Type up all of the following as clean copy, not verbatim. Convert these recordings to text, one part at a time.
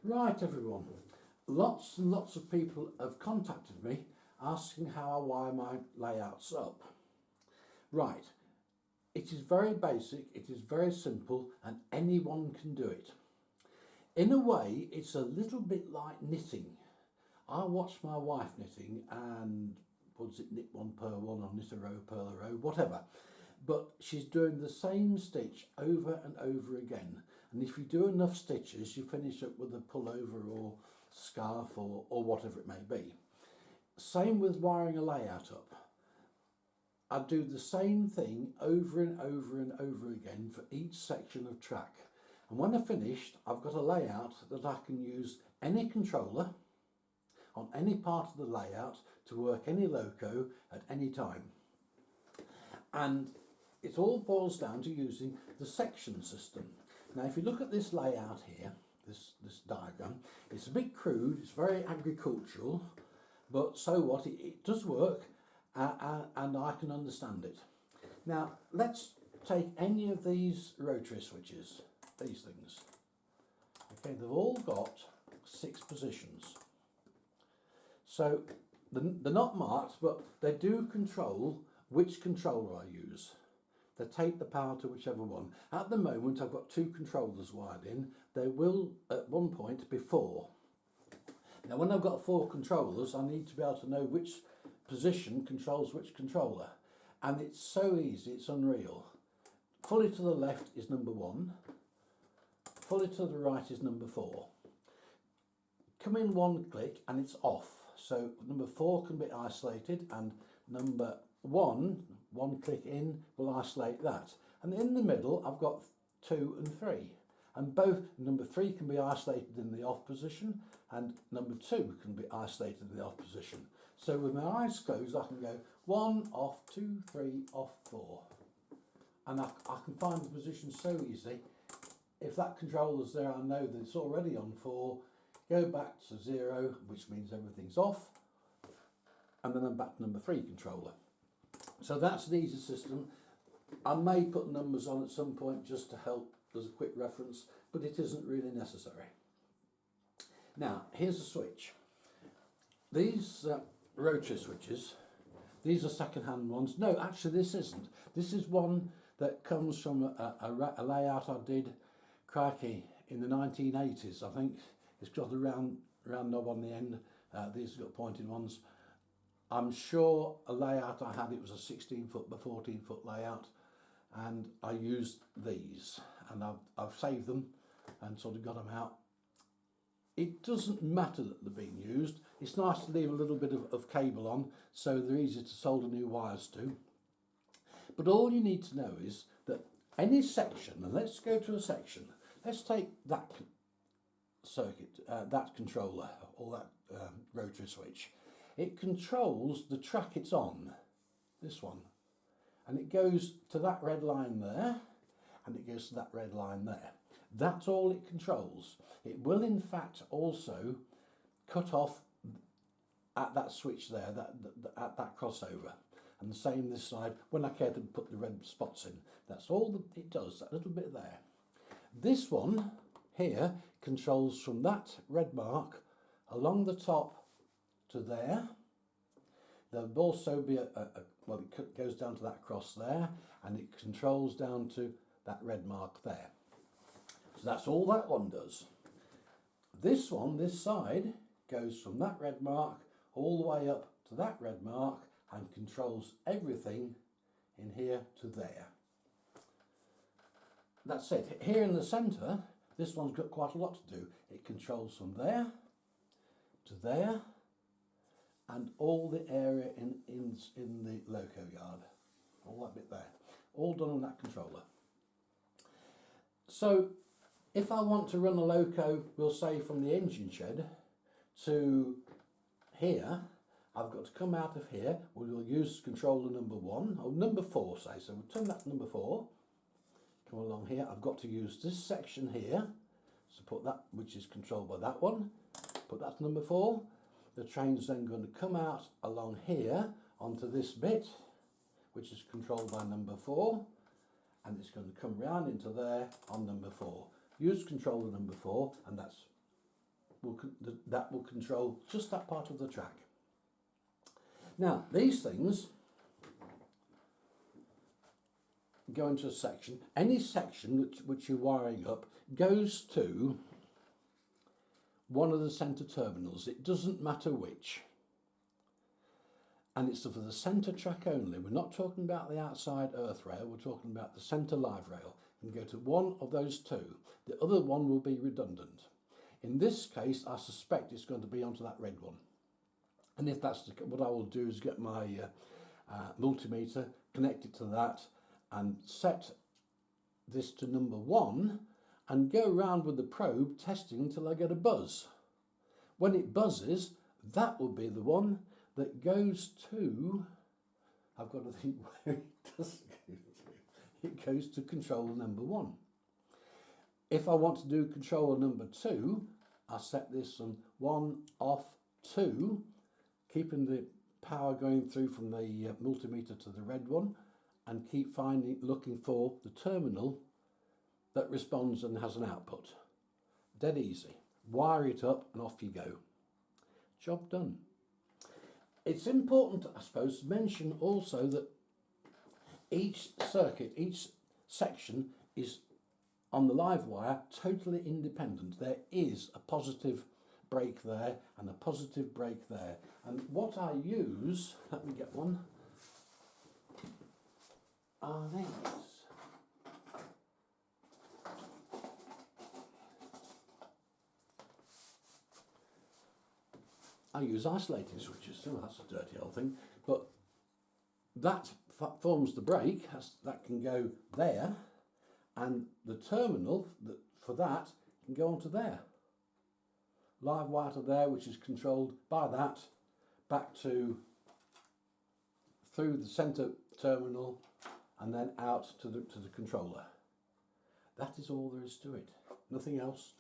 Right everyone, lots and lots of people have contacted me asking how I wire my layouts up. Right, it is very basic, it is very simple and anyone can do it. In a way it's a little bit like knitting. I watched my wife knitting and was it knit one, purl one, or knit a row, purl a row, whatever. But she's doing the same stitch over and over again. And if you do enough stitches, you finish up with a pullover or scarf or whatever it may be. Same with wiring a layout up. I do the same thing over and over and over again for each section of track. And when I've finished, I've got a layout that I can use any controller on any part of the layout to work any loco at any time. And it all boils down to using the section system. Now if you look at this layout here, this diagram, it's a bit crude, it's very agricultural, but so what, it does work and I can understand it. Now let's take any of these rotary switches, these things. Okay, they've all got 6 positions. So they're not marked, but they do control which controller I use. They take the power to whichever one. At the moment I've got 2 controllers wired in. They will at one point be 4. Now when I've got 4 controllers I need to be able to know which position controls which controller. And it's so easy, it's unreal. Fully to the left is number 1. Fully to the right is number 4. Come in one click and it's off. So number 4 can be isolated and number 1 click in will isolate that. And in the middle I've got 2 and 3. And both number 3 can be isolated in the off position and number 2 can be isolated in the off position. So with my eyes closed I can go 1 off, 2, 3 off, 4. And I can find the position so easy. If that controller's there I know that it's already on 4. Go back to 0, which means everything's off, and then I'm back to number 3 controller. So that's an easy system. I may put numbers on at some point just to help as a quick reference, but it isn't really necessary. Now, here's a switch. These rotary switches, these are second-hand ones. No, actually this isn't. This is one that comes from a layout I did, crikey, in the 1980s, I think. It's got a round knob on the end. These have got pointed ones. I'm sure a layout I had, it was a 16 foot by 14 foot layout, and I used these, and I've saved them and sort of got them out. It doesn't matter that they're being used. It's nice to leave a little bit of cable on so they're easy to solder new wires to. But all you need to know is that any section, and let's go to a section, let's take that circuit, that controller or that rotary switch. It controls the track it's on, this one, and it goes to that red line there and it goes to that red line there. That's all it controls. It will in fact also cut off at that switch there, at that crossover, and the same this side when I care to put the red spots in. That's all that it does, that little bit there. This one here controls from that red mark along the top to there. There'll also be well, it goes down to that cross there and it controls down to that red mark there. So that's all that one does. This one, this side, goes from that red mark all the way up to that red mark and controls everything in here to there. That's it. Here in the centre, this one's got quite a lot to do. It controls from there to there and all the area in the loco yard. All that bit there. All done on that controller. So if I want to run a loco, we'll say from the engine shed to here, I've got to come out of here. We'll use controller number 1, or number 4 say, so we'll turn that to number 4. Come along here, I've got to use this section here, so put that, which is controlled by that one, put that to number 4. The train's then going to come out along here onto this bit, which is controlled by number 4, and it's going to come round into there on number 4. Use controller number 4, and that's that will control just that part of the track. Now, these things go into a section. Any section which you're wiring up goes to one of the centre terminals. It doesn't matter which. And it's for the centre track only. We're not talking about the outside earth rail, we're talking about the centre live rail. You can go to one of those two. The other one will be redundant. In this case, I suspect it's going to be onto that red one. And if that's what I will do is get my multimeter, connect it to that, and set this to number 1, and go around with the probe testing until I get a buzz. When it buzzes, that will be the one that goes to, I've got to think where it does go to. It goes to controller number 1. If I want to do controller number 2, I set this on 1, off, 2, keeping the power going through from the multimeter to the red one, and keep looking for the terminal that responds and has an output. Dead easy. Wire it up and off you go. Job done. It's important, I suppose, to mention also that each circuit, each section is on the live wire totally independent. There is a positive break there and a positive break there. And what I use, let me get one, are these. I use isolating switches too, that's a dirty old thing, but that forms the break, that can go there, and the terminal for that can go onto there. Live wire to there, which is controlled by that, back to through the centre terminal and then out to the controller. That is all there is to it, nothing else.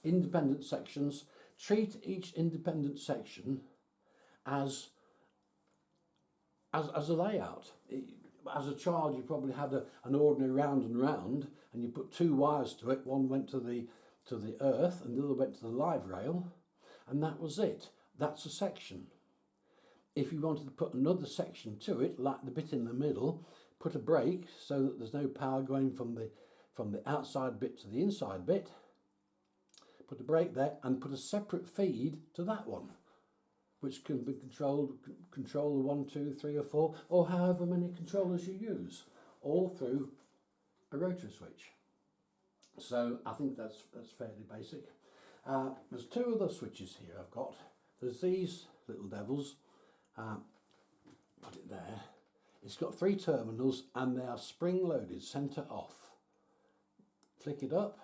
Independent sections. Treat each independent section as a layout. As a child, you probably had an ordinary round and round, and you put 2 wires to it. One went to the earth, and the other went to the live rail, and that was it. That's a section. If you wanted to put another section to it, like the bit in the middle, put a break so that there's no power going from the outside bit to the inside bit. Put a break there and put a separate feed to that one, which can be controller 1, 2, 3 or 4, or however many controllers you use, all through a rotary switch. So I think that's fairly basic. There's 2 other switches here I've got. There's these little devils, put it there. It's got 3 terminals and they are spring loaded, centre off. Flick it up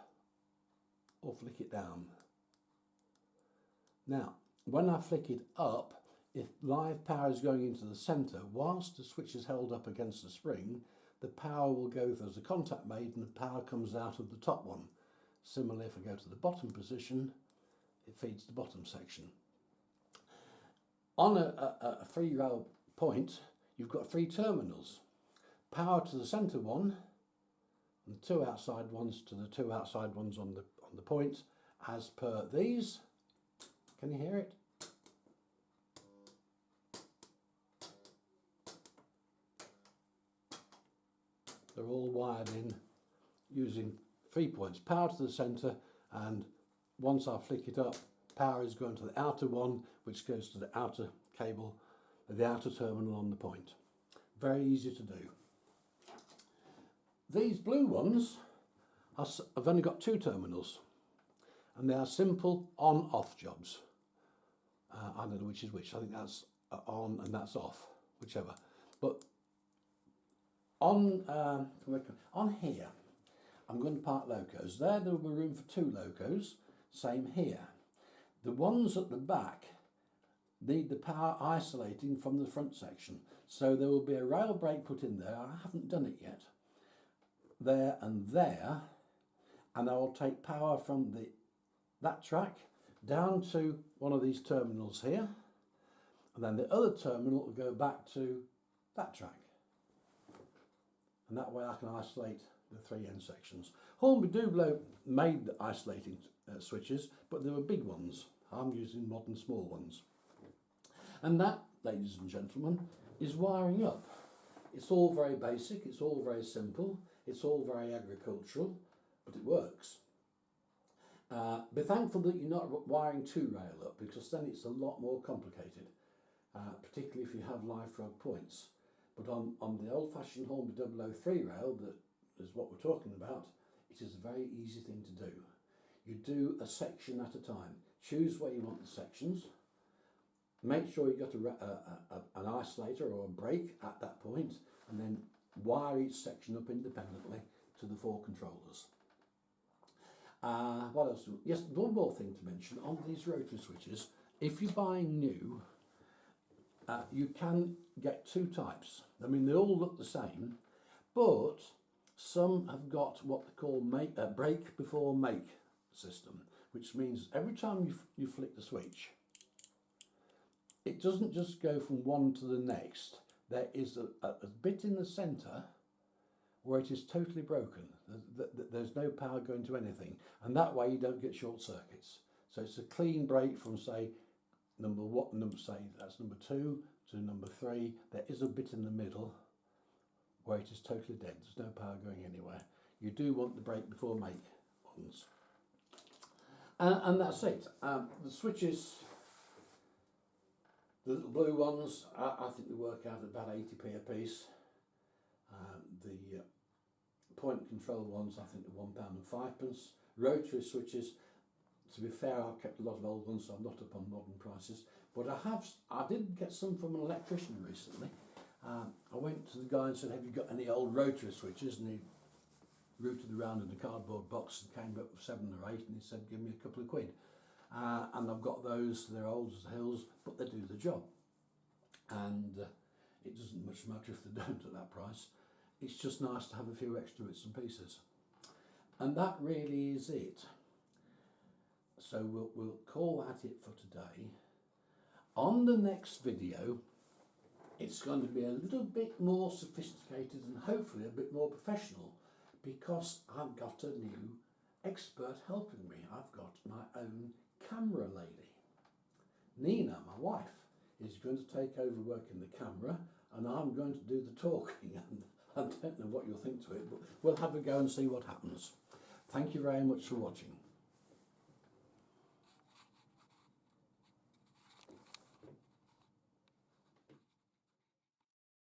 or flick it down. Now, when I flick it up, if live power is going into the centre, whilst the switch is held up against the spring, the power will go, there's a contact made and the power comes out of the top one. Similarly, if I go to the bottom position, it feeds the bottom section. On a 3-rail point, you've got 3 terminals. Power to the centre one, and 2 outside ones to the 2 outside ones on the point, as per these. Can you hear it? They're all wired in using 3 points. Power to the centre, and once I flick it up, power is going to the outer one, which goes to the outer cable, the outer terminal on the point. Very easy to do. These blue ones, I've only got 2 terminals, and they are simple on-off jobs. I don't know which is which. I think that's on and that's off, whichever. But on here, I'm going to park locos. There will be room for 2 locos. Same here. The ones at the back need the power isolating from the front section. So there will be a rail brake put in there. I haven't done it yet. There and there. And I will take power from that track down to one of these terminals here. And then the other terminal will go back to that track. And that way I can isolate the 3 end sections. Hornby Dublo made the isolating switches, but they were big ones. I'm using modern small ones. And that, ladies and gentlemen, is wiring up. It's all very basic, it's all very simple, it's all very agricultural, but it works. Be thankful that you're not wiring 2 rail up, because then it's a lot more complicated, particularly if you have live frog points. But on the old-fashioned Hornby Dublo 3 rail, that is what we're talking about, it is a very easy thing to do. You do a section at a time. Choose where you want the sections. Make sure you've got an isolator or a break at that point, and then wire each section up independently to the 4 controllers. What else? Yes, one more thing to mention on these rotary switches. If you're buying new, you can get 2 types. I mean, they all look the same, but some have got what they call break before make system, which means every time you flick the switch, it doesn't just go from one to the next. There is a bit in the centre where it is totally broken. There's no power going to anything, and that way you don't get short circuits. So it's a clean break from, say, number 2 to number 3. There is a bit in the middle where it is totally dead. There's no power going anywhere. You do want the break before make ones. And that's it. The switches, the little blue ones, I think they work out at about 80p a piece. The point control ones, I think they're £1.05. Rotary switches, to be fair, I've kept a lot of old ones, so I'm not up on modern prices. But I did get some from an electrician recently. I went to the guy and said, have you got any old rotary switches? And he rooted around in a cardboard box and came up with 7 or 8, and he said, give me a couple of quid. And I've got those, they're old as the hills, but they do the job. And it doesn't much matter if they don't at that price. It's just nice to have a few extra bits and pieces. And that really is it. So we'll call that it for today. On the next video, it's going to be a little bit more sophisticated and hopefully a bit more professional, because I've got a new expert helping me. I've got my own camera lady. Nina, my wife, is going to take over working the camera, and I'm going to do the talking. And I don't know what you'll think to it, but we'll have a go and see what happens. Thank you very much for watching.